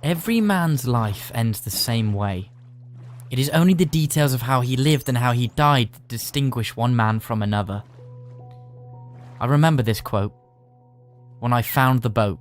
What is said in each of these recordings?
Every man's life ends the same way. It is only the details of how he lived and how he died that distinguish one man from another. I remember this quote when I found the boat.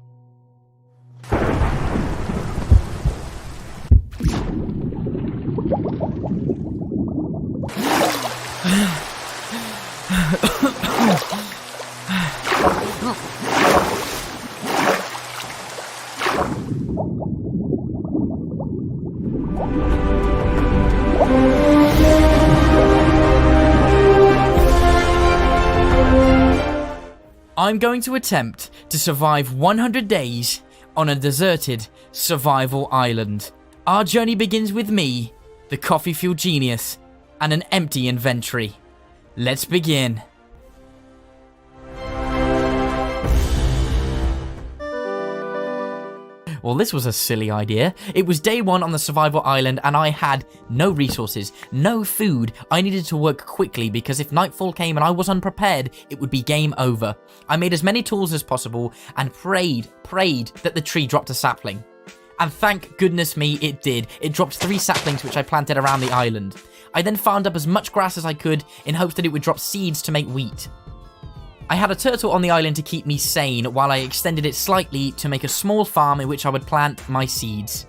I'm going to attempt to survive 100 days on a deserted survival island. Our journey begins with me, the coffee fuel genius, and an empty inventory. Let's begin. Well, this was a silly idea. It was day 1 on the survival island and I had no resources, no food. I needed to work quickly because if nightfall came and I was unprepared, it would be game over. I made as many tools as possible and prayed that the tree dropped a sapling. And thank goodness me, it did. It dropped 3 saplings which I planted around the island. I then farmed up as much grass as I could in hopes that it would drop seeds to make wheat. I had a turtle on the island to keep me sane while I extended it slightly to make a small farm in which I would plant my seeds.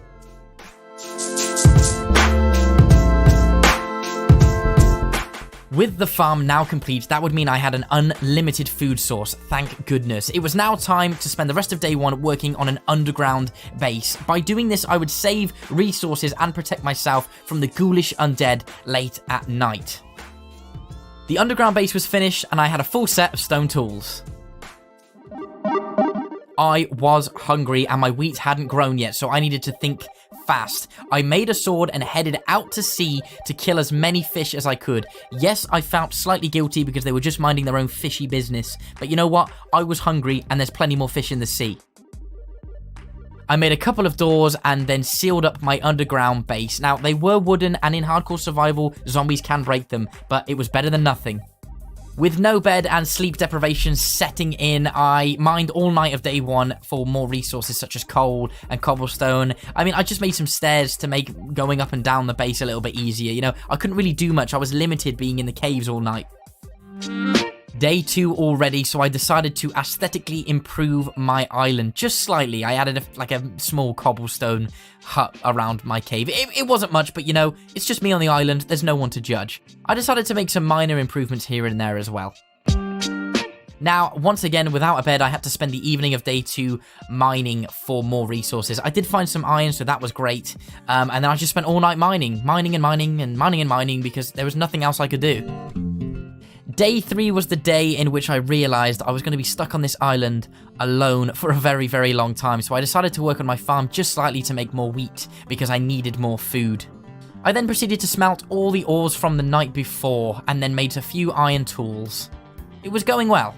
With the farm now complete, that would mean I had an unlimited food source, thank goodness. It was now time to spend the rest of day 1 working on an underground base. By doing this, I would save resources and protect myself from the ghoulish undead late at night. The underground base was finished and I had a full set of stone tools. I was hungry and my wheat hadn't grown yet, so I needed to think fast. I made a sword and headed out to sea to kill as many fish as I could. Yes, I felt slightly guilty because they were just minding their own fishy business, but you know what? I was hungry and there's plenty more fish in the sea. I made a couple of doors and then sealed up my underground base. Now, they were wooden and in hardcore survival, zombies can break them, but it was better than nothing. With no bed and sleep deprivation setting in, I mined all night of day 1 for more resources such as coal and cobblestone. I mean, I just made some stairs to make going up and down the base a little bit easier. You know, I couldn't really do much. I was limited being in the caves all night. Day 2 already, so I decided to aesthetically improve my island just slightly. I added a small cobblestone hut around my cave. It wasn't much, but you know, it's just me on the island. There's no one to judge. I decided to make some minor improvements here and there as well. Now, once again, without a bed, I had to spend the evening of day 2 mining for more resources. I did find some iron, so that was great. And then I just spent all night mining because there was nothing else I could do. Day 3 was the day in which I realized I was going to be stuck on this island alone for a very, very long time, so I decided to work on my farm just slightly to make more wheat because I needed more food. I then proceeded to smelt all the ores from the night before and then made a few iron tools. It was going well.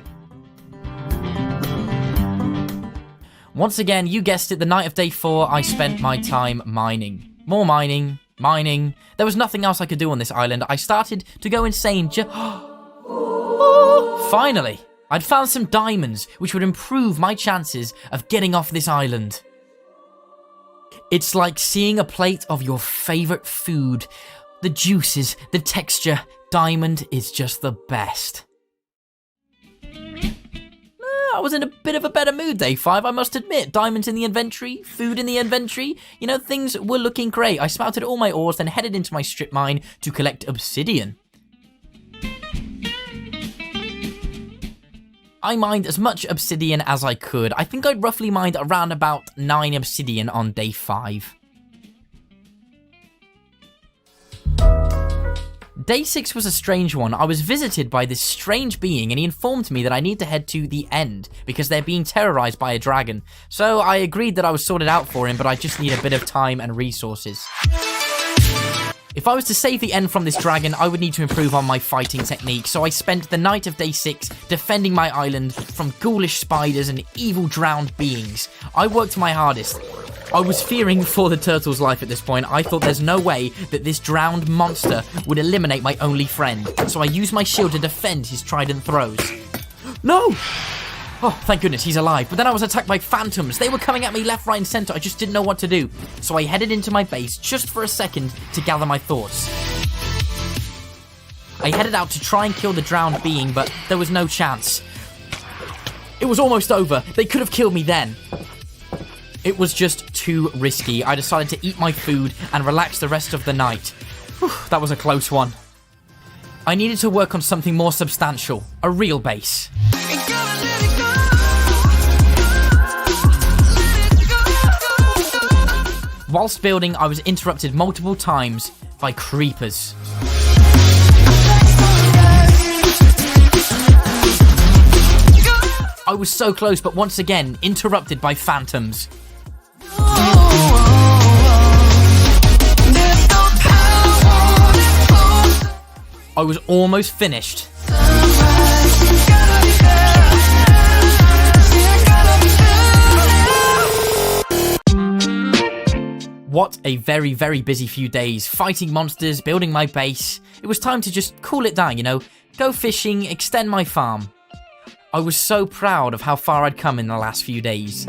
Once again, you guessed it, the night of day 4, I spent my time mining. More mining. There was nothing else I could do on this island. I started to go insane Finally, I'd found some diamonds, which would improve my chances of getting off this island. It's like seeing a plate of your favorite food. The juices, the texture, diamond is just the best. I was in a bit of a better mood day 5, I must admit. Diamonds in the inventory, food in the inventory. You know, things were looking great. I smelted all my ores, then headed into my strip mine to collect obsidian. I mined as much obsidian as I could. I think I'd roughly mined around about 9 obsidian on day 5. Day 6 was a strange one. I was visited by this strange being and he informed me that I need to head to the end because they're being terrorized by a dragon. So I agreed that I was sorted out for him, but I just need a bit of time and resources. If I was to save the end from this dragon, I would need to improve on my fighting technique, so I spent the night of day 6 defending my island from ghoulish spiders and evil drowned beings. I worked my hardest. I was fearing for the turtle's life at this point. I thought there's no way that this drowned monster would eliminate my only friend, so I used my shield to defend his trident throws. No! Oh, thank goodness, he's alive. But then I was attacked by phantoms. They were coming at me left, right, and center. I just didn't know what to do. So I headed into my base just for a second to gather my thoughts. I headed out to try and kill the drowned being, but there was no chance. It was almost over. They could have killed me then. It was just too risky. I decided to eat my food and relax the rest of the night. Whew, that was a close one. I needed to work on something more substantial. A real base. Whilst building, I was interrupted multiple times by creepers. I was so close, but once again, interrupted by phantoms. I was almost finished. What a very, very busy few days, fighting monsters, building my base. It was time to just cool it down, you know, go fishing, extend my farm. I was so proud of how far I'd come in the last few days.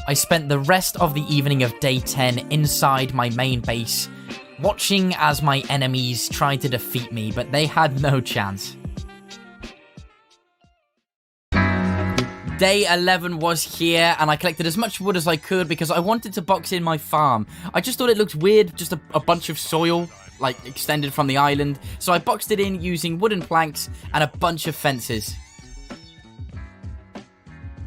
I spent the rest of the evening of day 10 inside my main base, watching as my enemies tried to defeat me, but they had no chance. Day 11 was here, and I collected as much wood as I could because I wanted to box in my farm. I just thought it looked weird, just a bunch of soil, like, extended from the island. So I boxed it in using wooden planks and a bunch of fences.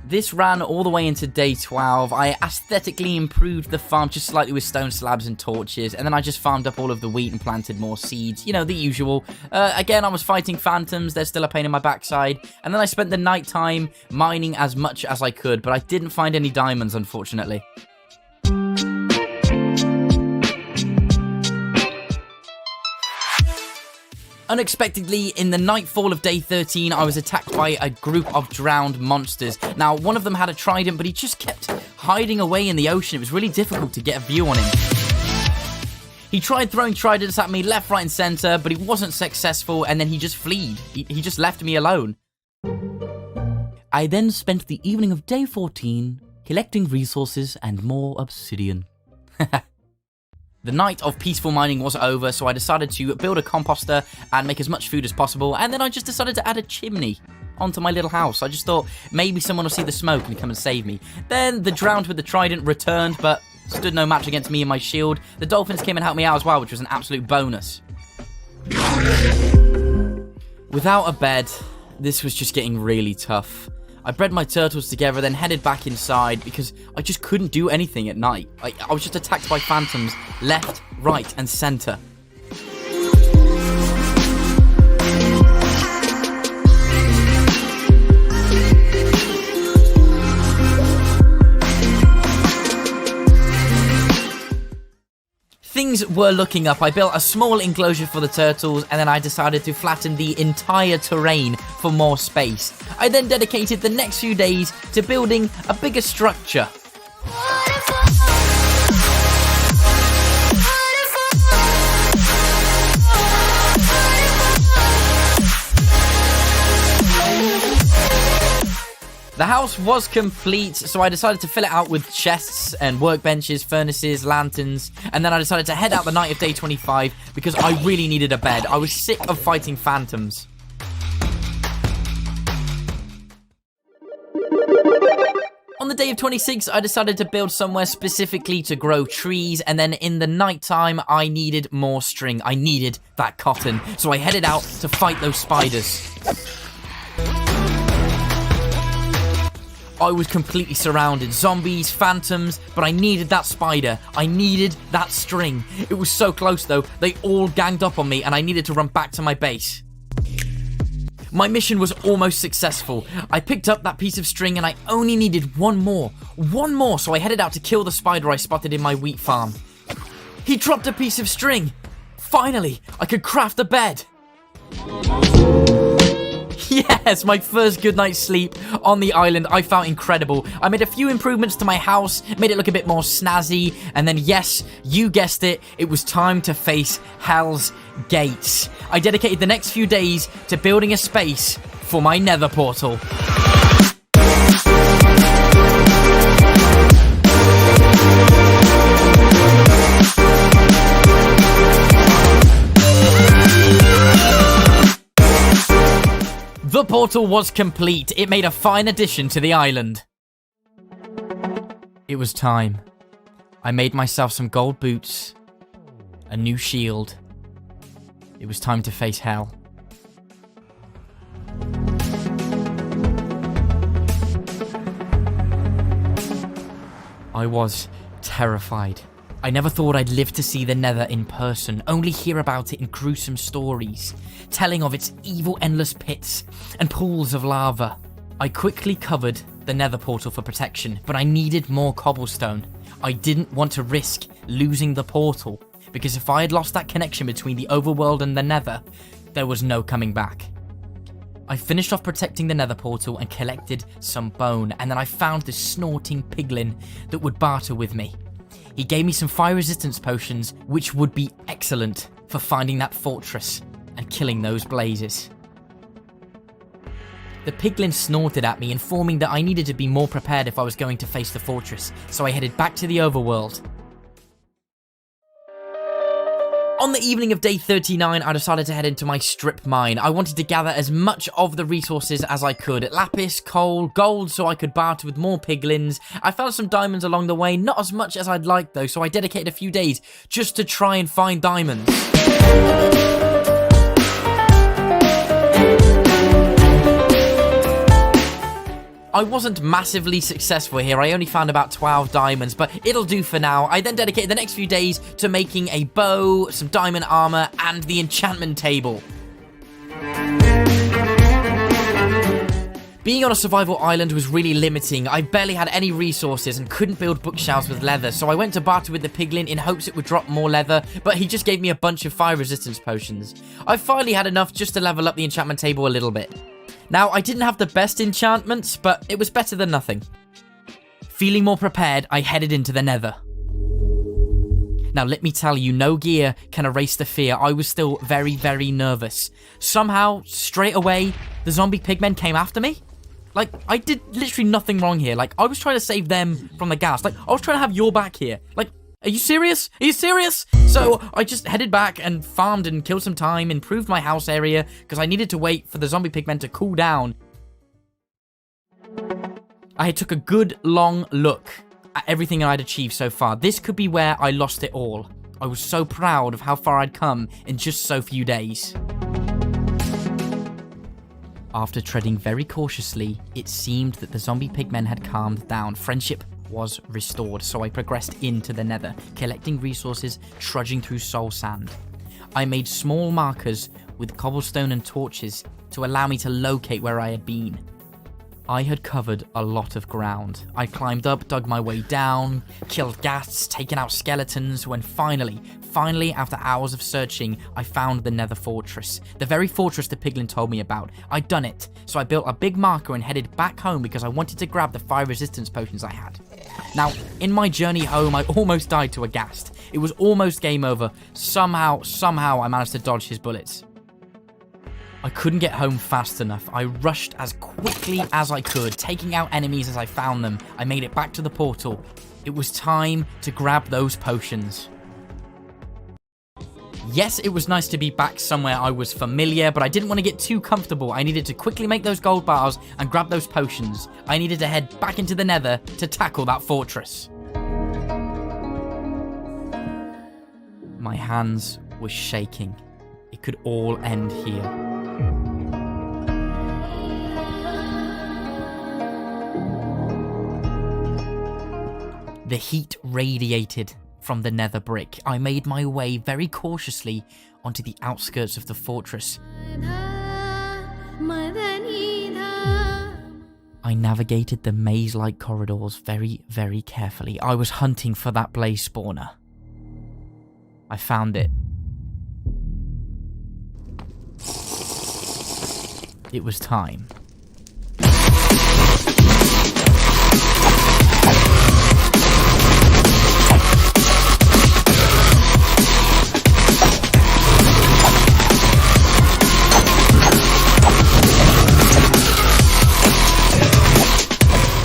This ran all the way into day 12. I aesthetically improved the farm just slightly with stone slabs and torches, and then I just farmed up all of the wheat and planted more seeds. You know, the usual. Again, I was fighting phantoms. They're still a pain in my backside. And then I spent the night time mining as much as I could, but I didn't find any diamonds, unfortunately. Unexpectedly, in the nightfall of day 13, I was attacked by a group of drowned monsters. Now, one of them had a trident, but he just kept hiding away in the ocean. It was really difficult to get a view on him. He tried throwing tridents at me left, right, and center, but he wasn't successful, and then he just fled. He just left me alone. I then spent the evening of day 14 collecting resources and more obsidian. The night of peaceful mining was over, so I decided to build a composter and make as much food as possible, and then I just decided to add a chimney onto my little house. I just thought maybe someone will see the smoke and come and save me. Then the drowned with the trident returned, but stood no match against me and my shield. The dolphins came and helped me out as well, which was an absolute bonus. Without a bed, this was just getting really tough. I bred my turtles together, then headed back inside because I just couldn't do anything at night. I was just attacked by phantoms left, right, and center. Things were looking up. I built a small enclosure for the turtles, and then I decided to flatten the entire terrain for more space. I then dedicated the next few days to building a bigger structure. The house was complete, so I decided to fill it out with chests and workbenches, furnaces, lanterns, and then I decided to head out the night of day 25 because I really needed a bed. I was sick of fighting phantoms. On the day of 26, I decided to build somewhere specifically to grow trees, and then in the nighttime, I needed more string. I needed that cotton, so I headed out to fight those spiders. I was completely surrounded. Zombies, phantoms, but I needed that spider. I needed that string. It was so close though. They all ganged up on me and I needed to run back to my base. My mission was almost successful. I picked up that piece of string and I only needed one more, so I headed out to kill the spider I spotted in my wheat farm. He dropped a piece of string. Finally, I could craft a bed. Yes, my first good night's sleep on the island. I felt incredible. I made a few improvements to my house, made it look a bit more snazzy, and then yes, you guessed it, it was time to face Hell's Gates. I dedicated the next few days to building a space for my nether portal. The portal was complete. It made a fine addition to the island. It was time. I made myself some gold boots, a new shield. It was time to face hell. I was terrified. I never thought I'd live to see the Nether in person, only hear about it in gruesome stories, telling of its evil endless pits and pools of lava. I quickly covered the Nether portal for protection, but I needed more cobblestone. I didn't want to risk losing the portal, because if I had lost that connection between the overworld and the Nether, there was no coming back. I finished off protecting the Nether portal and collected some bone, and then I found this snorting piglin that would barter with me. He gave me some fire resistance potions, which would be excellent for finding that fortress and killing those blazes. The piglin snorted at me, informing that I needed to be more prepared if I was going to face the fortress, so I headed back to the overworld. On the evening of day 39, I decided to head into my strip mine. I wanted to gather as much of the resources as I could. Lapis, coal, gold, so I could barter with more piglins. I found some diamonds along the way, not as much as I'd like though, so I dedicated a few days just to try and find diamonds. I wasn't massively successful here, I only found about 12 diamonds, but it'll do for now. I then dedicated the next few days to making a bow, some diamond armor, and the enchantment table. Being on a survival island was really limiting. I barely had any resources and couldn't build bookshelves with leather, so I went to barter with the piglin in hopes it would drop more leather, but he just gave me a bunch of fire resistance potions. I finally had enough just to level up the enchantment table a little bit. Now, I didn't have the best enchantments, but it was better than nothing. Feeling more prepared, I headed into the Nether. Now, let me tell you, no gear can erase the fear. I was still very, very nervous. Somehow, straight away, the zombie pigmen came after me. Like, I did literally nothing wrong here. Like, I was trying to save them from the gas. Like, I was trying to have your back here. Like, are you serious? Are you serious? So I just headed back and farmed and killed some time, improved my house area, because I needed to wait for the zombie pigmen to cool down. I took a good long look at everything I'd achieved so far. This could be where I lost it all. I was so proud of how far I'd come in just so few days. After treading very cautiously, it seemed that the zombie pigmen had calmed down. Friendship was restored, so I progressed into the Nether, collecting resources, trudging through soul sand. I made small markers with cobblestone and torches to allow me to locate where I had been. I had covered a lot of ground. I climbed up, dug my way down, killed ghasts, taken out skeletons, when finally, after hours of searching, I found the Nether fortress. The very fortress the piglin told me about. I'd done it, so I built a big marker and headed back home because I wanted to grab the fire resistance potions I had. Now, in my journey home, I almost died to a ghast. It was almost game over. Somehow I managed to dodge his bullets. I couldn't get home fast enough. I rushed as quickly as I could, taking out enemies as I found them. I made it back to the portal. It was time to grab those potions. Yes, it was nice to be back somewhere I was familiar, but I didn't want to get too comfortable. I needed to quickly make those gold bars and grab those potions. I needed to head back into the Nether to tackle that fortress. My hands were shaking. It could all end here. The heat radiated from the Nether brick. I made my way very cautiously onto the outskirts of the fortress. I navigated the maze-like corridors very, very carefully. I was hunting for that blaze spawner. I found it. it was time.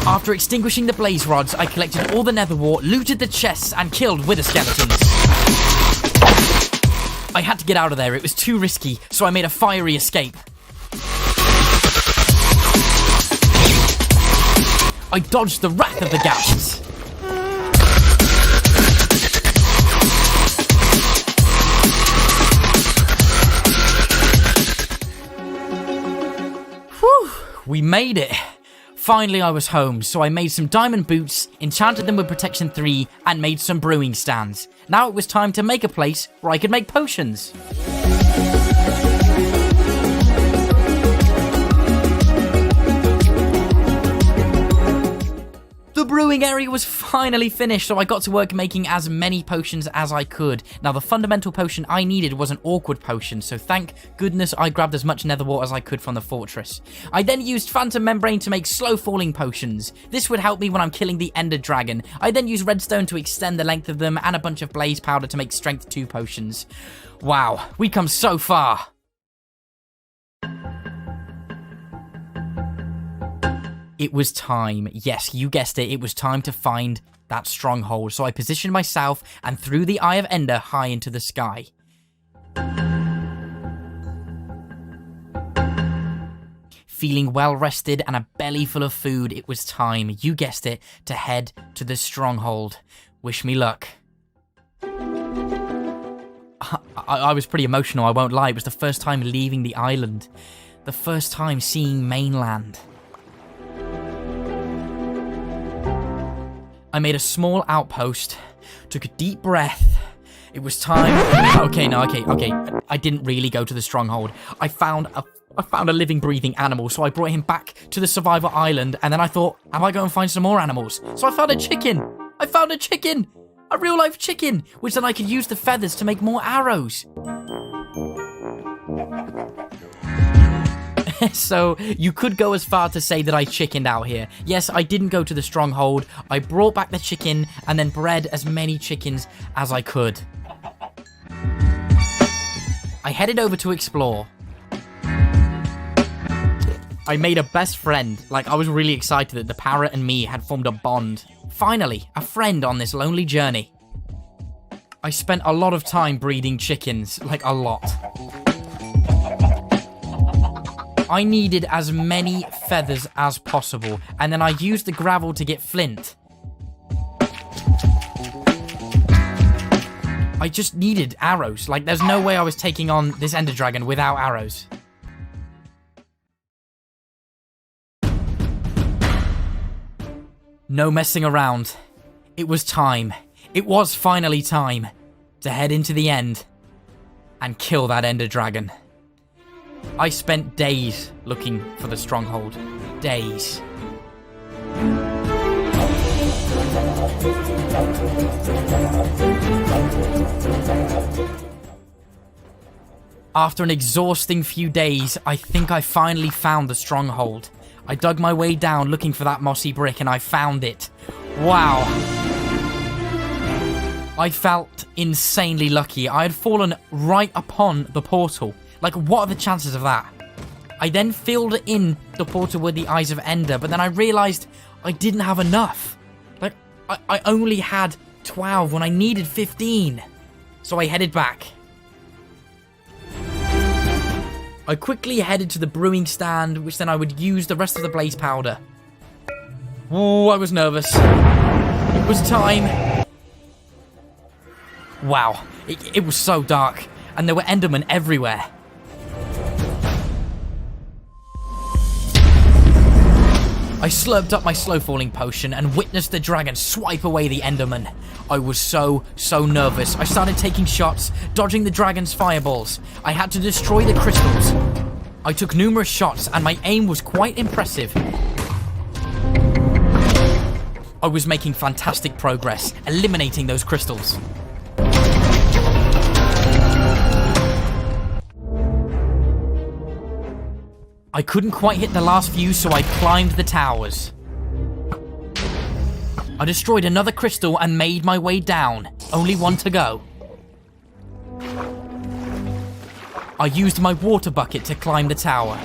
After extinguishing the blaze rods, I collected all the nether wart, looted the chests, and killed wither skeletons. I had to get out of there, it was too risky, so I made a fiery escape. I dodged the wrath of the ghasts. Whew, we made it. Finally, I was home, so I made some diamond boots, enchanted them with protection 3, and made some brewing stands. Now it was time to make a place where I could make potions. The brewing area was finally finished, so I got to work making as many potions as I could. Now, the fundamental potion I needed was an awkward potion, so thank goodness I grabbed as much nether wart as I could from the fortress. I then used phantom membrane to make slow-falling potions. This would help me when I'm killing the ender dragon. I then used redstone to extend the length of them, and a bunch of blaze powder to make strength 2 potions. Wow, we've come so far. It was time. Yes, you guessed it. It was time to find that stronghold. So I positioned myself and threw the Eye of Ender high into the sky. Feeling well rested and a belly full of food, it was time, you guessed it, to head to the stronghold. Wish me luck. I was pretty emotional, I won't lie. It was the first time leaving the island. The first time seeing mainland. I made a small outpost, took a deep breath. It was time. Okay. I didn't really go to the stronghold. I found a living, breathing animal, so I brought him back to the survivor island, and then I thought, am I going to find some more animals? So I found a chicken. A real-life chicken, which then I could use the feathers to make more arrows. So, you could go as far to say that I chickened out here. Yes, I didn't go to the stronghold. I brought back the chicken and then bred as many chickens as I could. I headed over to explore. I made a best friend. Like, I was really excited that the parrot and me had formed a bond. Finally, a friend on this lonely journey. I spent a lot of time breeding chickens. Like, a lot. I needed as many feathers as possible, and then I used the gravel to get flint. I just needed arrows. Like, there's no way I was taking on this ender dragon without arrows. No messing around. It was time. It was finally time to head into the end and kill that ender dragon. I spent days looking for the stronghold. Days. After an exhausting few days, I think I finally found the stronghold. I dug my way down looking for that mossy brick and I found it. Wow. I felt insanely lucky. I had fallen right upon the portal. Like, what are the chances of that? I then filled in the portal with the Eyes of Ender, but then I realized I didn't have enough. Like, I only had 12 when I needed 15. So I headed back. I quickly headed to the brewing stand, which then I would use the rest of the blaze powder. Oh, I was nervous. It was time. Wow, it was so dark, and there were endermen everywhere. I slurped up my slow-falling potion and witnessed the dragon swipe away the enderman. I was so nervous. I started taking shots, dodging the dragon's fireballs. I had to destroy the crystals. I took numerous shots and my aim was quite impressive. I was making fantastic progress, eliminating those crystals. I couldn't quite hit the last few, so I climbed the towers. I destroyed another crystal and made my way down. Only one to go. I used my water bucket to climb the tower.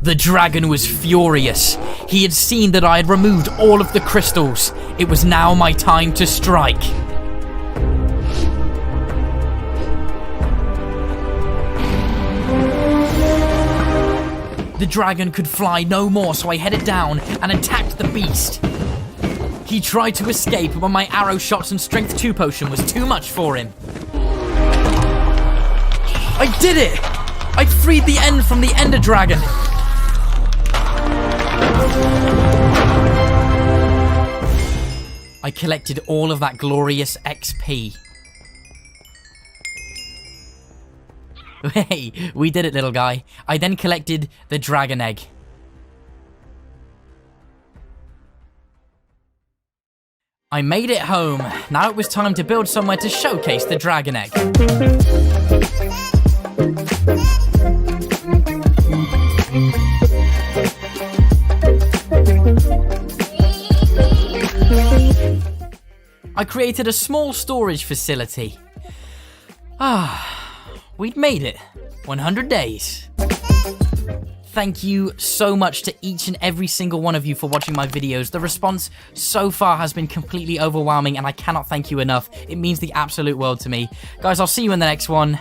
The dragon was furious. He had seen that I had removed all of the crystals. It was now my time to strike. The dragon could fly no more, so I headed down and attacked the beast. He tried to escape, but my arrow shots and strength 2 potion was too much for him. I did it! I freed the end from the Ender Dragon. I collected all of that glorious XP. Hey, we did it, little guy. I then collected the dragon egg. I made it home. Now it was time to build somewhere to showcase the dragon egg. I created a small storage facility. We'd made it. 100 days. Thank you so much to each and every single one of you for watching my videos. The response so far has been completely overwhelming, and I cannot thank you enough. It means the absolute world to me. Guys, I'll see you in the next one.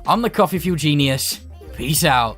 I'm the Coffee Fuel Genius. Peace out.